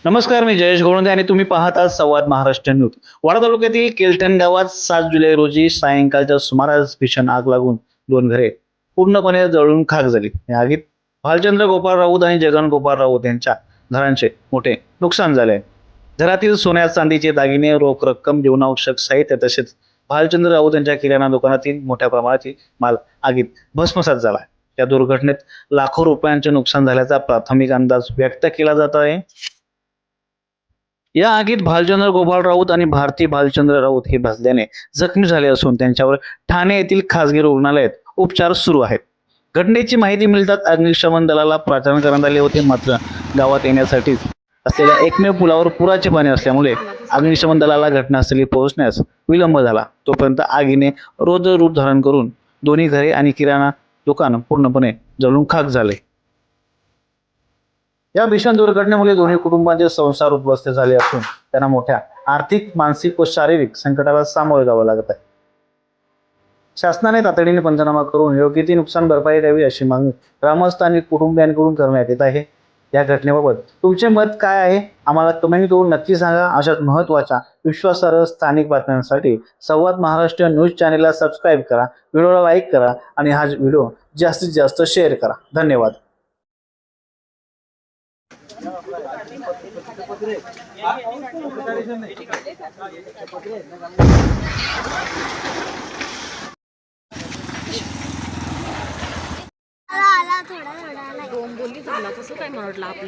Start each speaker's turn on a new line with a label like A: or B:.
A: नमस्कार, मी जयेश गोळुंदे आणि तुम्ही पाहत आहात संवाद महाराष्ट्र न्यूज. वाडा तालुक्यातील केलठण गावात 7 जुलै रोजी सायंकाळच्या सुमारास भीषण आग लागून 2 घरे पूर्णपणे जळून खाक झाली. या आगीत भालचंद्र गोपाळ राऊत आणि जगन गोपाळ राऊत यांच्या घरांचे मोठे नुकसान झाले आहे. घरातील सोन्या चांदीचे दागिने, रोख रक्कम, जीवनावश्यक साहित्य तसेच भालचंद्र राऊत यांच्या किराणा दुकानातील मोठ्या प्रमाणातील माल आगीत भस्मसात झाला. या दुर्घटनेत लाखो रुपयांचे नुकसान झाल्याचा प्राथमिक अंदाज व्यक्त केला जात आहे. या आगीत भालचंद्र गोपाळ राऊत आणि भारती भालचंद्र राऊत हे भाजल्याने जखमी झाले असून त्यांच्यावर ठाणे येथील खासगी रुग्णालयात उपचार सुरू आहेत. घटनेची माहिती मिळताच अग्निशमन दलाला प्राचारण करण्यात आले होते, मात्र गावात येण्यासाठी असलेल्या एकमेव पुलावर पुराचे पाणी असल्यामुळे अग्निशमन दलाला घटनास्थळी पोहोचण्यास विलंब झाला. तोपर्यंत आगीने रौद्र रूप धारण करून दोन्ही घरे आणि किराणा दुकान पूर्णपणे जळून खाक झाले. या भीषण दुर्घटनेमुळे दोन्ही कुटुंबांचे संसार उद्ध्वस्त झाले असून त्यांना मोठ्या आर्थिक, मानसिक व शारीरिक संकटाला सामोरे जावं लागत आहे. शासनाने तातडीने पंचनामा करून योग्य ती नुकसान भरपाई द्यावी अशी मागणी ग्रामस्थ आणि कुटुंबियांकडून करण्यात येत आहे. या घटनेबाबत तुमचे मत काय आहे, आम्हाला कमेंट करून नक्की सांगा. अशाच महत्त्वाच्या, विश्वासार्ह स्थानिक बातम्यांसाठी संवाद महाराष्ट्र न्यूज चॅनेलला सबस्क्राईब करा, व्हिडिओला लाईक करा आणि हा व्हिडिओ जास्तीत जास्त शेअर करा. धन्यवाद.
B: आला थोडा थोडा.
C: दोन बोलली तुला कसं काय म्हटलं आपले